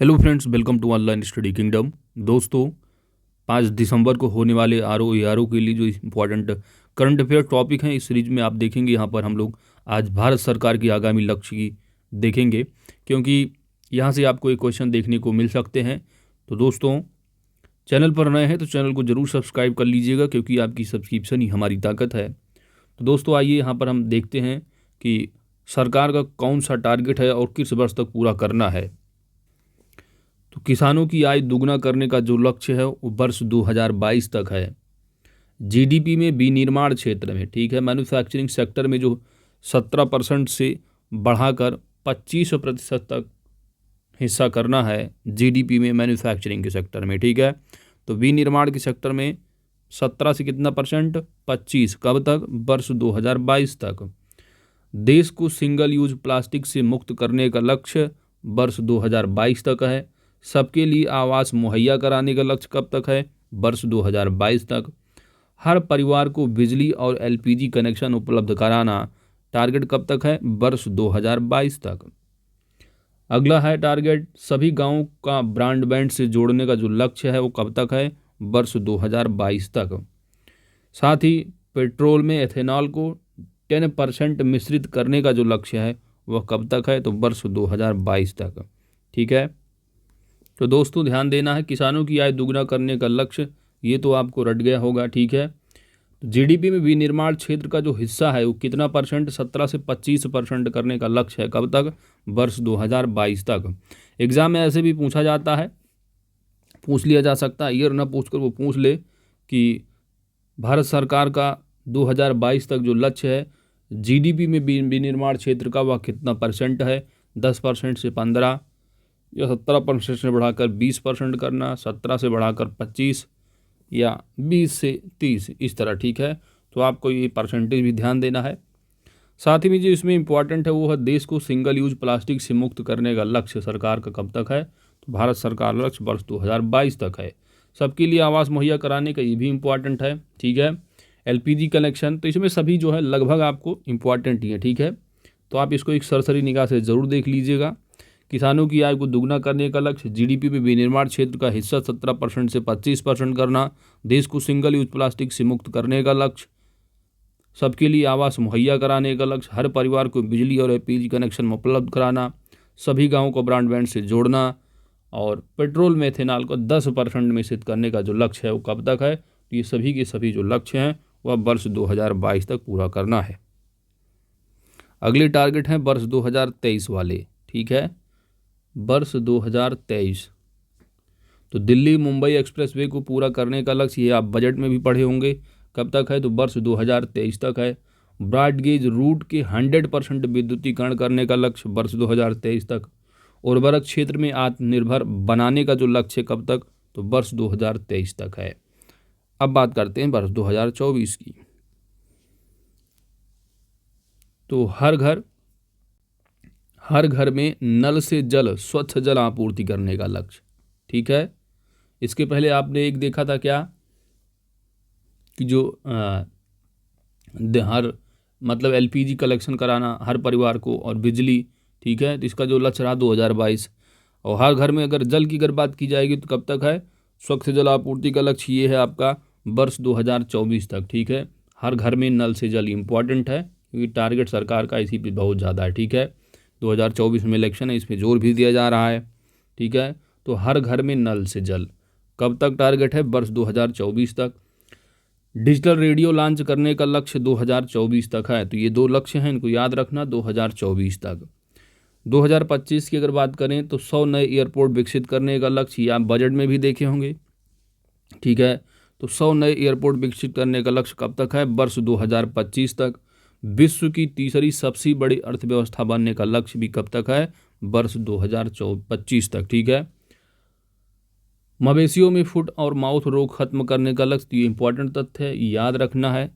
Hello friends, welcome to online study kingdom. दोस्तों, 5 दिसंबर को होने वाले आर ओ के लिए जो इम्पोर्टेंट करंट अफेयर टॉपिक हैं इस सीरीज में आप देखेंगे। यहाँ पर हम लोग आज भारत सरकार की आगामी लक्ष्य की देखेंगे, क्योंकि यहाँ से आपको एक क्वेश्चन देखने को मिल सकते हैं। तो दोस्तों, चैनल पर नए हैं तो चैनल को ज़रूर सब्सक्राइब कर लीजिएगा, क्योंकि आपकी सब्सक्रिप्शन ही हमारी ताकत है। तो दोस्तों, आइए यहाँ पर हम देखते हैं कि सरकार का कौन सा टारगेट है और किस वर्ष तक पूरा करना है। तो किसानों की आय दुगना करने का जो लक्ष्य है वो वर्ष 2022 तक है। जीडीपी में विनिर्माण क्षेत्र में, ठीक है, मैन्युफैक्चरिंग सेक्टर में जो 17% से बढ़ाकर 25% तक हिस्सा करना है जीडीपी में मैन्युफैक्चरिंग के सेक्टर में, ठीक है। तो विनिर्माण के सेक्टर में 17 से कितना परसेंट, 25। कब तक? वर्ष 2022 तक। देश को सिंगल यूज प्लास्टिक से मुक्त करने का लक्ष्य वर्ष 2022 तक है। सबके लिए आवास मुहैया कराने का लक्ष्य कब तक है? वर्ष 2022 तक। हर परिवार को बिजली और एलपीजी कनेक्शन उपलब्ध कराना टारगेट कब तक है? वर्ष 2022 तक। अगला है टारगेट सभी गांवों का ब्रॉडबैंड से जोड़ने का जो लक्ष्य है वो कब तक है? वर्ष 2022 तक। साथ ही पेट्रोल में एथेनॉल को 10% मिश्रित करने का जो लक्ष्य है वह कब तक है? तो वर्ष 2022 तक, ठीक है। तो दोस्तों, ध्यान देना है, किसानों की आय दुगना करने का लक्ष्य ये तो आपको रट गया होगा, ठीक है। तो जीडीपी में विनिर्माण क्षेत्र का जो हिस्सा है वो कितना परसेंट? 17 से 25% करने का लक्ष्य है। कब तक? वर्ष 2022 तक। एग्जाम में ऐसे भी पूछा जाता है, पूछ लिया जा सकता है, ईयर ना पूछकर वो पूछ ले कि भारत सरकार का 2022 तक जो लक्ष्य है जीडीपी में विनिर्माण क्षेत्र का वह कितना परसेंट है? 10% से 15, या 17% से बढ़ाकर 20% करना, 17 से बढ़ाकर 25, या 20 से 30, इस तरह, ठीक है। तो आपको ये परसेंटेज भी ध्यान देना है। साथ ही में जो इसमें इम्पॉर्टेंट है वो है देश को सिंगल यूज प्लास्टिक से मुक्त करने का लक्ष्य सरकार का कब तक है? तो भारत सरकार लक्ष्य वर्ष 2022 तक है। सबके लिए आवास मुहैया कराने का ये भी इम्पॉर्टेंट है, ठीक है। एलपीजी कनेक्शन, तो इसमें सभी जो है लगभग आपको इम्पॉर्टेंट ही है, ठीक है। तो आप इसको एक सरसरी निगाह से ज़रूर देख लीजिएगा। किसानों की आय को दुगना करने का लक्ष्य, जीडीपी में विनिर्माण क्षेत्र का हिस्सा 17% से 25% करना, देश को सिंगल यूज प्लास्टिक से मुक्त करने का लक्ष्य, सबके लिए आवास मुहैया कराने का लक्ष्य, हर परिवार को बिजली और एलपीजी कनेक्शन उपलब्ध कराना, सभी गांवों को ब्रॉडबैंड से जोड़ना, और पेट्रोल में एथेनॉल को 10% मिश्रित करने का जो लक्ष्य है वो कब तक है? तो ये सभी के सभी जो लक्ष्य हैं वह वर्ष 2022 तक पूरा करना है। अगले टारगेट हैं वर्ष 2023 वाले, ठीक है। वर्ष 2023, तो दिल्ली मुंबई एक्सप्रेसवे को पूरा करने का लक्ष्य, ये आप बजट में भी पढ़े होंगे, कब तक है? तो वर्ष 2023 तक है। ब्रॉडगेज रूट के 100% विद्युतीकरण करने का लक्ष्य वर्ष 2023 तक। उर्वरक क्षेत्र में आत्मनिर्भर बनाने का जो लक्ष्य कब तक? तो वर्ष 2023 तक है। अब बात करते हैं वर्ष 2024 की। तो हर घर में नल से जल, स्वच्छ जल आपूर्ति करने का लक्ष्य, ठीक है। इसके पहले आपने एक देखा था क्या कि जो हर मतलब एलपीजी कलेक्शन कराना हर परिवार को, और बिजली, ठीक है। तो इसका जो लक्ष्य रहा 2022। और हर घर में अगर जल की अगर बात की जाएगी तो कब तक है? स्वच्छ जल आपूर्ति का लक्ष्य ये है आपका वर्ष 2024 तक, ठीक है। हर घर में नल से जल इम्पॉर्टेंट है, क्योंकि टारगेट सरकार का इसी पे बहुत ज़्यादा है, ठीक है। 2024 में इलेक्शन है, इस पर जोर भी दिया जा रहा है, ठीक है। तो हर घर में नल से जल कब तक टारगेट है? वर्ष 2024 तक। डिजिटल रेडियो लॉन्च करने का लक्ष्य 2024 तक है। तो ये दो लक्ष्य हैं, इनको याद रखना, 2024 तक। 2025 की अगर बात करें तो 100 नए एयरपोर्ट विकसित करने का लक्ष्य, ये आप बजट में भी देखे होंगे, ठीक है। तो 100 नए एयरपोर्ट विकसित करने का लक्ष्य कब तक है? वर्ष 2025 तक। विश्व की तीसरी सबसे बड़ी अर्थव्यवस्था बनने का लक्ष्य भी कब तक है? वर्ष 2025 तक, ठीक है। मवेशियों में फुट और माउथ रोग खत्म करने का लक्ष्य, ये इंपॉर्टेंट तथ्य है, याद रखना है,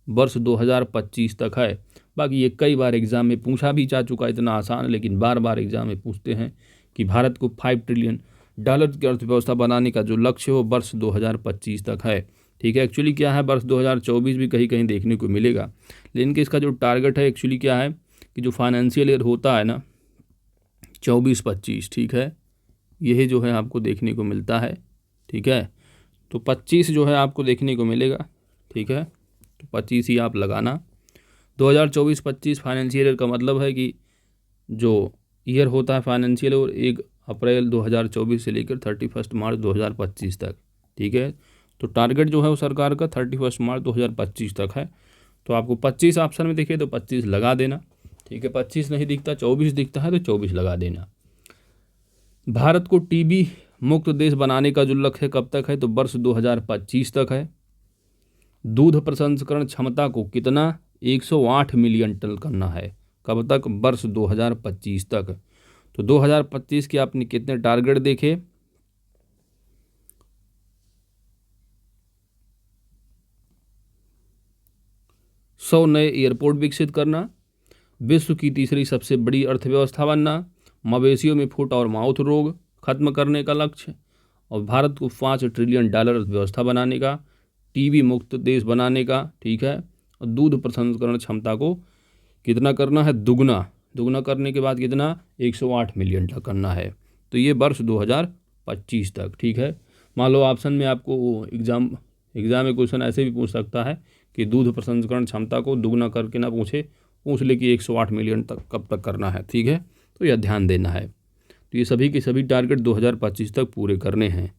वर्ष 2025 तक है। बाकी ये कई बार एग्जाम में पूछा भी जा चुका है, इतना आसान है, लेकिन बार बार एग्जाम में पूछते हैं कि भारत को $5 ट्रिलियन की अर्थव्यवस्था बनाने का जो लक्ष्य हो वर्ष 2025 तक है, ठीक है। एक्चुअली क्या है, वर्ष 2024 भी कहीं कहीं देखने को मिलेगा, लेकिन इसका जो टारगेट है एक्चुअली क्या है कि जो फाइनेंशियल ईयर होता है ना 24-25, ठीक है, यही जो है आपको देखने को मिलता है। ठीक है, तो 25 जो है आपको देखने को मिलेगा। ठीक है, तो 25 ही आप लगाना। 2024-25 फाइनेंशियल ईयर का मतलब है कि जो ईयर होता है फाइनेंशियल, और 1 अप्रैल 2024 से लेकर 31 मार्च 2025 तक। ठीक है, तो टारगेट जो है वो सरकार का 31 मार्च 2025 तक है। तो आपको 25 ऑप्शन में दिखे तो 25 लगा देना। ठीक है, 25 नहीं दिखता, 24 दिखता है तो 24 लगा देना। भारत को टीबी मुक्त देश बनाने का जो लक्ष्य कब तक है, तो वर्ष 2025 तक है। दूध प्रसंस्करण क्षमता को कितना, 108 मिलियन टन करना है। कब तक, वर्ष 2025 तक। तो 2025 के आपने कितने टारगेट देखे, सौ नए एयरपोर्ट विकसित करना, विश्व की तीसरी सबसे बड़ी अर्थव्यवस्था बनना, मवेशियों में फुट और माउथ रोग खत्म करने का लक्ष्य, और भारत को $5 ट्रिलियन अर्थव्यवस्था बनाने का, टीबी मुक्त देश बनाने का। ठीक है, और दूध प्रसंस्करण क्षमता को कितना करना है, दुगना करने के बाद कितना, 108 मिलियन टन करना है। तो ये वर्ष 2025 तक। ठीक है, मान लो ऑप्शन में आपको एग्ज़ाम में क्वेश्चन ऐसे भी पूछ सकता है कि दूध प्रसंस्करण क्षमता को दुगना करके ना पूछ ले कि 108 मिलियन तक कब तक करना है। ठीक है, तो यह ध्यान देना है। तो ये सभी के सभी टारगेट 2025 तक पूरे करने हैं।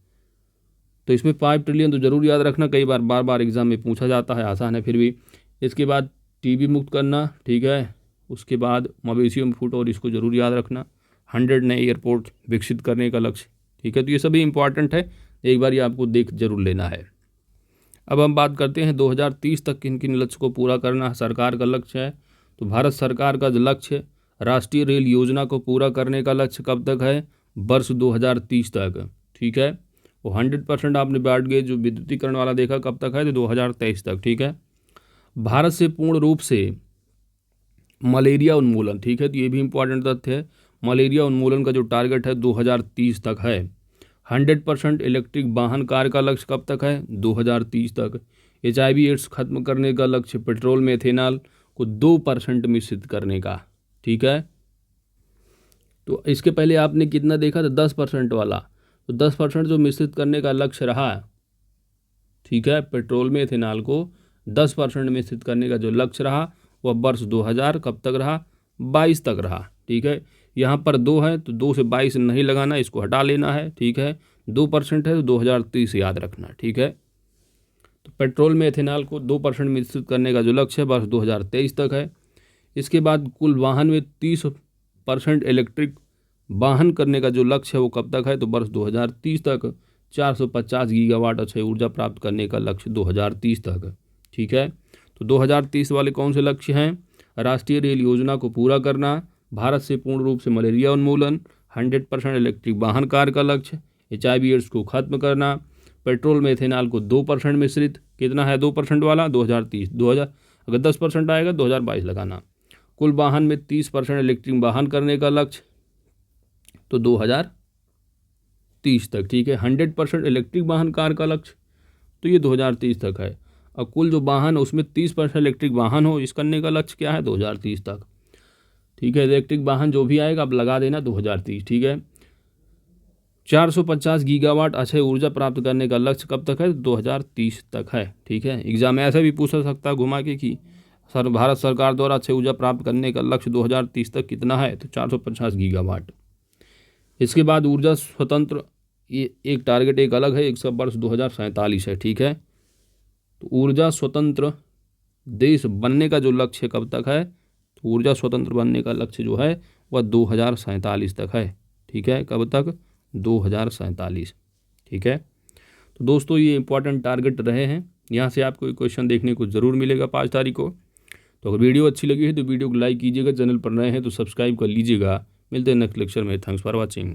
तो इसमें 5 ट्रिलियन तो जरूर याद रखना, कई बार एग्जाम में पूछा जाता है, आसान है फिर भी। इसके बाद टीबी मुक्त करना। ठीक है, उसके बाद मवेशियों में फुट, और इसको जरूर याद रखना। 100 नए एयरपोर्ट विकसित करने का लक्ष्य। ठीक है, तो ये सभी इंपॉर्टेंट है, एक बार ये आपको देख जरूर लेना है। अब हम बात करते हैं 2030 तक किन किन लक्ष्य को पूरा करना सरकार का लक्ष्य है। तो भारत सरकार का जो लक्ष्य, राष्ट्रीय रेल योजना को पूरा करने का लक्ष्य कब तक है, वर्ष 2030 तक। ठीक है, वो 100% आपने बांट गए, जो विद्युतीकरण वाला देखा कब तक है, तो 2023 तक। ठीक है, भारत से पूर्ण रूप से मलेरिया उन्मूलन। ठीक है, तो ये भी इंपॉर्टेंट तथ्य है, मलेरिया उन्मूलन का जो टारगेट है 2030 तक है। 100% इलेक्ट्रिक वाहन कार का लक्ष्य कब तक है, 2030 तक। HIV एड्स खत्म करने का लक्ष्य, पेट्रोल में एथेनॉल को 2% मिश्रित करने का। ठीक है, तो इसके पहले आपने कितना देखा था, 10% वाला। तो 10% जो मिश्रित करने का लक्ष्य रहा, ठीक है, पेट्रोल में एथेनॉल को 10% मिश्रित करने का जो लक्ष्य रहा, वह वर्ष 2000 कब तक रहा, 22 तक रहा। ठीक है, यहाँ पर 2 है तो 2 से 22 नहीं लगाना, इसको हटा लेना है। ठीक है, 2% है तो 2030 याद रखना। ठीक है, तो पेट्रोल में एथेनॉल को 2% मिश्रित करने का जो लक्ष्य है वर्ष 2023 तक है। इसके बाद कुल वाहन में 30% इलेक्ट्रिक वाहन करने का जो लक्ष्य है वो कब तक है, तो वर्ष 2030 तक। 450 गीगावाट अक्षय ऊर्जा प्राप्त करने का लक्ष्य 2030 तक। ठीक है, तो 2030 वाले कौन से लक्ष्य हैं, राष्ट्रीय रेल योजना को पूरा करना, भारत से पूर्ण रूप से मलेरिया उन्मूलन, 100% इलेक्ट्रिक वाहन कार का लक्ष्य, HIV एड्स को खत्म करना, पेट्रोल में एथेनॉल को 2% मिश्रित, कितना है 2% वाला, 2030। 2000 अगर 10% आएगा 2022 लगाना। कुल वाहन में 30% इलेक्ट्रिक वाहन करने का लक्ष्य, तो 2030 तक। ठीक है, 100% इलेक्ट्रिक वाहन कार का लक्ष्य, तो ये 2030 तक है। और कुल जो वाहन उसमें 30% इलेक्ट्रिक वाहन हो, इस करने का लक्ष्य क्या है, 2030 तक। ठीक है, इलेक्ट्रिक वाहन जो भी आएगा अब लगा देना 2030। ठीक है, 450 गीगावाट अक्षय ऊर्जा प्राप्त करने का लक्ष्य कब तक है, 2030 तक है। ठीक है, एग्जाम में ऐसा भी पूछा सकता है घुमा के कि भारत सरकार द्वारा अक्षय ऊर्जा प्राप्त करने का लक्ष्य 2030 तक कितना है, तो 450 गीगावाट। इसके बाद ऊर्जा स्वतंत्र, ये एक टारगेट एक अलग है, इसका वर्ष 2047 है। ठीक है, तो ऊर्जा स्वतंत्र देश बनने का जो लक्ष्य कब तक है, तो ऊर्जा स्वतंत्र बनने का लक्ष्य जो है वह 2047 तक है। ठीक है, कब तक, 2047। ठीक है, तो दोस्तों ये इंपॉर्टेंट टारगेट रहे हैं, यहाँ से आपको क्वेश्चन देखने को ज़रूर मिलेगा 5 तारीख को। तो अगर वीडियो अच्छी लगी है तो वीडियो को लाइक कीजिएगा, चैनल पर नए हैं तो सब्सक्राइब कर लीजिएगा। मिलते हैं नेक्स्ट लेक्चर में। Thanks for watching.